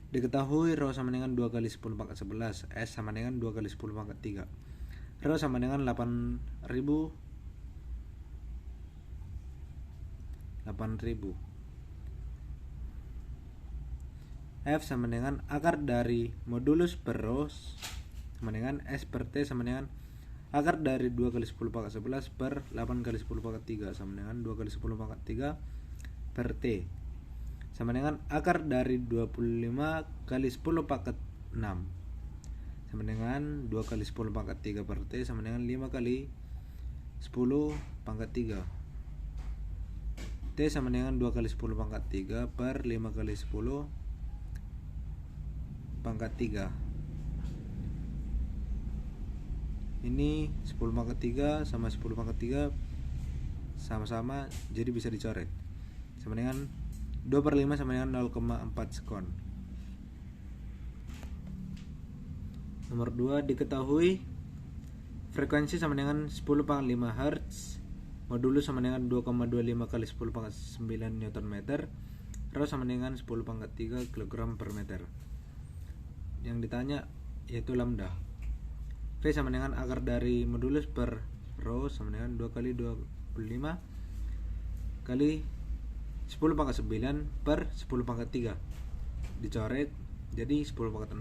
Diketahui rho sama dengan 2 kali 10 pangkat 11, S sama dengan 2 kali 10 pangkat 3. Rho sama dengan 8.000. F sama dengan akar dari modulus per rho sama dengan S per T sama dengan akar dari 2 kali 10 pangkat 11 per 8 kali 10 pangkat 3 sama dengan 2 kali 10 pangkat 3 per T sama dengan akar dari 25 kali 10 pangkat 6 sama dengan 2 kali 10 pangkat 3 per T sama dengan 5 kali 10 pangkat 3. T sama dengan 2 kali 10 pangkat 3 per 5 kali 10 pangkat 3. Ini 10 pangkat 3 sama 10 pangkat 3 sama-sama, jadi bisa dicoret. Sama dengan 2 per 5 sama dengan 0,4 sekon. Nomor 2, diketahui frekuensi sama dengan 10 pangkat 5 Hz, modulus sama dengan 2,25 kali 10 pangkat 9 Nm, rho sama dengan 10 pangkat 3 kg per meter. Yang ditanya yaitu lambda. V sama dengan akar dari modulus per rho sama dengan 2 kali 25 kali 10 pangkat 9 per 10 pangkat 3. Dicoret jadi 10 pangkat 6.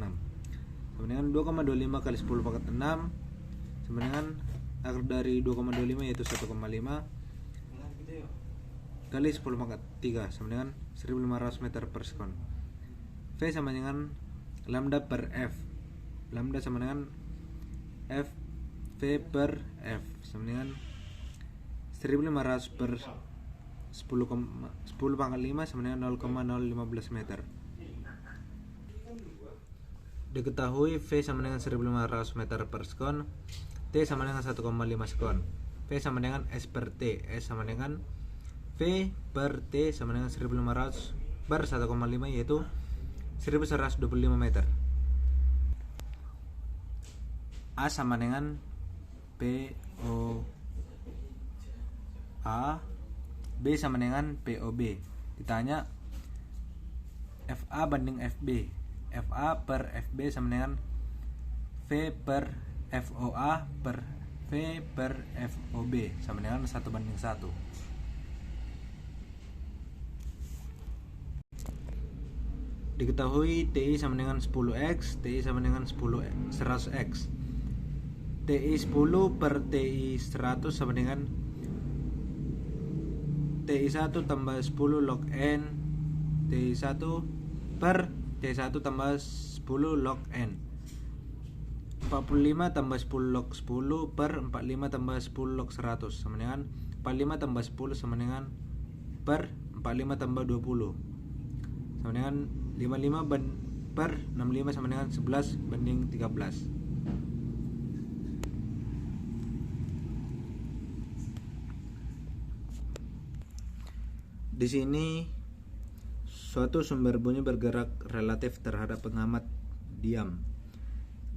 Sama dengan 2,25 kali 10 pangkat 6 sama dengan akar dari 2,25 yaitu 1,5 kali 10 pangkat 3 sama dengan 1500 meter per sekon. V sama dengan lambda per F. Lambda sama dengan F V per F sama dengan 1500 per 10 pangkat 5 sama dengan 0,015 meter. Diketahui V sama dengan 1500 meter per sekon, T sama dengan 1,5 sekon. V sama dengan S per T. S sama dengan V per T sama dengan 1500 per 1,5 yaitu 1125 meter. A sama dengan POA, B sama dengan POB. Ditanya FA banding FB. FA per FB sama dengan V per FOA per V per FOB sama dengan 1 banding 1. Diketahui TI sama dengan 10X, TI sama dengan 100X. TI 10 per TI 100 sama dengan TI 1 tambah 10 log N TI 1 per TI 1 tambah 10 log N. 45 tambah 10 log 10 per 45 tambah 10 log 100 sama dengan 45 tambah 10 sama dengan per 45 tambah 20 sama dengan 55 per 65 sama dengan 11 banding 13. Di sini suatu sumber bunyi bergerak relatif terhadap pengamat diam.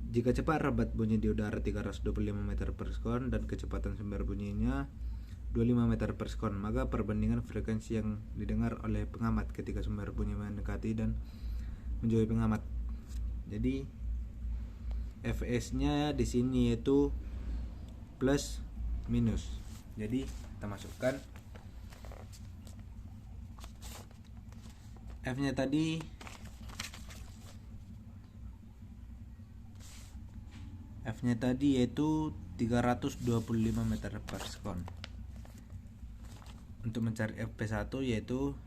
Jika cepat rabat bunyi di udara 325 meter per sekon dan kecepatan sumber bunyinya 25 meter per sekon, maka perbandingan frekuensi yang didengar oleh pengamat ketika sumber bunyi mendekati dan menjauhi pengamat. Jadi Fs-nya di sini yaitu plus minus. Jadi kita masukkan F-nya tadi yaitu 325 meter per sekon. Untuk mencari Fp1 yaitu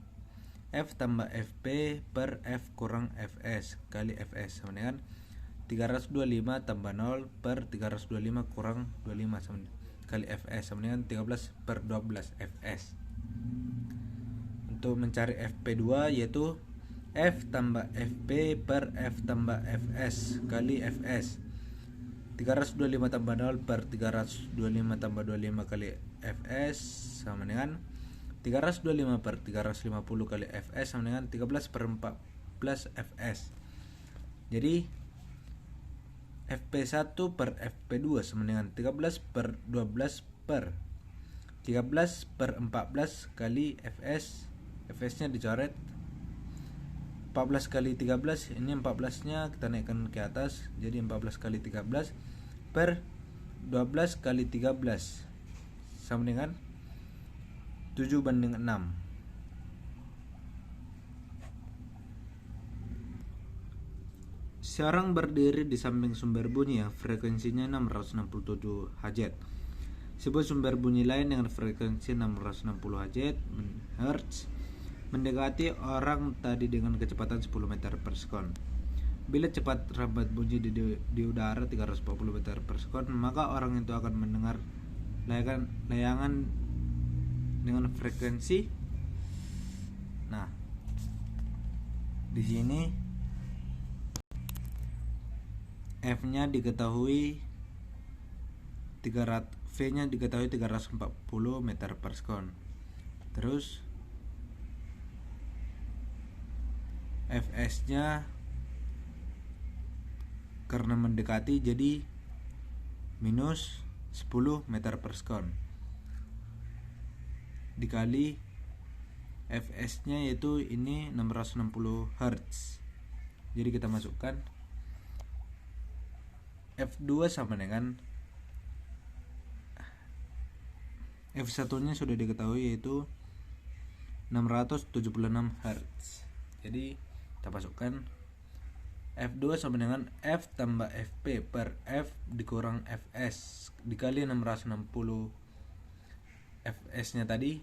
F tambah Fp per F kurang Fs kali Fs sama dengan 325 tambah 0 per 325 kurang 25 kali Fs sama dengan 13 per 12 Fs. Untuk mencari Fp2 yaitu F tambah Fp per F tambah Fs kali Fs. 325 tambah 0 per 325 tambah 25 kali Fs sama dengan 325 per 350 kali Fs sama dengan 13 per 14 Fs. Jadi Fp1 per Fp2 sama dengan 13 per 12 per 13 per 14 kali Fs. Fs nya dicoret 14 kali 13, ini 14 nya kita naikkan ke atas, jadi 14 kali 13 per 12 kali 13 sama dengan 7:6. Seorang berdiri di samping sumber bunyi yang frekuensinya 667 Hz. Sebuah sumber bunyi lain dengan frekuensi 660 Hz mendekati orang tadi dengan kecepatan 10 meter per sekon. Bila cepat rambat bunyi di udara 340 meter per sekon, maka orang itu akan mendengar layangan dengan frekuensi. Nah, di sini F-nya diketahui V-nya diketahui 340 meter per sekon. Terus Fs-nya karena mendekati jadi minus 10 meter per sekon dikali Fs-nya, yaitu ini 660 Hz. Jadi kita masukkan F2 sama dengan F1-nya sudah diketahui, yaitu 676 Hz. Jadi kita masukkan F2 sama dengan F tambah Fp per F dikurang Fs dikali 660 Fs-nya tadi,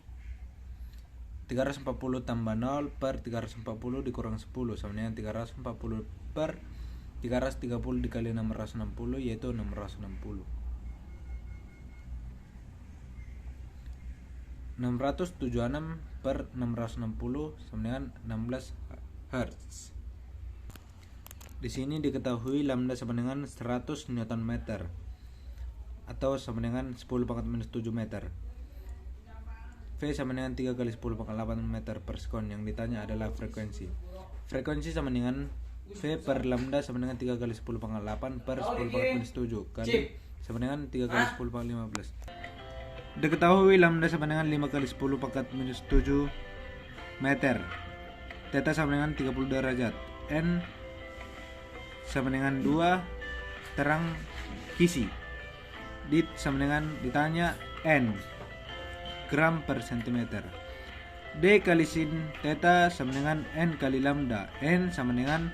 340 tambah 0 per 340 dikurang 10 sama dengan 340 per 330 dikali 660, yaitu 660. 676 per 660 sama dengan 16 Hz. Di sini diketahui lambda sama dengan 100 Nm atau sama dengan 10 pangkat minus 7 meter. V sama dengan 3 kali 10 pangkat 8 meter per sekon. Yang ditanya adalah frekuensi. Frekuensi sama dengan V per lambda sama dengan 3 kali 10 pangkat 8 per 10 pangkat minus 7 kali sama dengan 3 kali 10 pangkat 15. Diketahui lambda sama dengan 5 kali 10 pangkat minus 7 meter. Theta sama dengan 30 derajat. N sama dengan 2 terang kisi. Dit sama dengan ditanya N gram per centimeter. D kali sin theta sama dengan N kali lambda. N sama dengan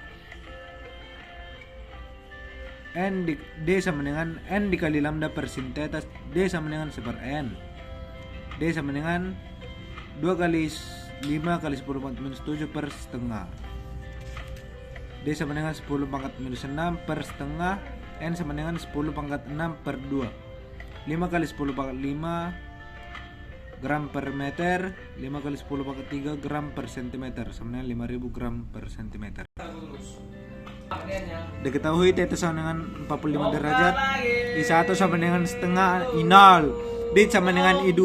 D sama dengan N dikali lambda per sin theta. D sama dengan 1 per N. D sama dengan 2 kali 5 kali 10 pangkat minus 7 per setengah. D sama dengan 10 pangkat minus 6 per setengah. N sama dengan 10 pangkat 6 per 2. 5 kali 10 pangkat 5 gram per meter. 5 kali 10 pangkat 3 gram per centimeter sama dengan 5000 gram per centimeter. Diketahui theta sama dengan 45 derajat. I1 sama dengan setengah I0. D sama dengan I2.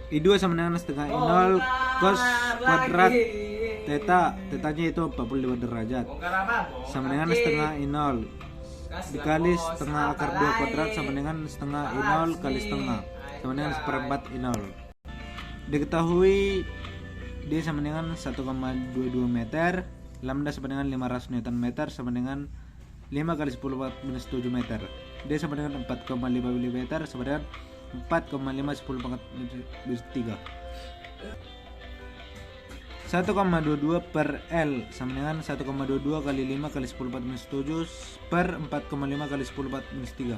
I2 sama dengan setengah I0 cos kuadrat tetanya itu 45 derajat sama dengan setengah I0 dikali setengah akar 2 kuadrat sama dengan setengah I0 kali setengah sama dengan seperempat I0. Diketahui D sama dengan 1,22 meter, lambda sama dengan 500 Nm sama dengan 5 kali 10 minus 7 meter. D sama dengan 4,5 mm sama dengan 4,5 10 pangkat minus 3. 1,22 per L sama dengan 1,22 kali 5 kali 10 pangkat minus 7 per 4,5 kali 10 pangkat minus 3.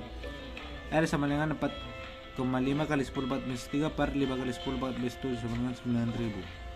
L sama dengan 4,5 kali 10 pangkat minus 3 per 5 kali 10 pangkat minus 7 sama dengan 9000.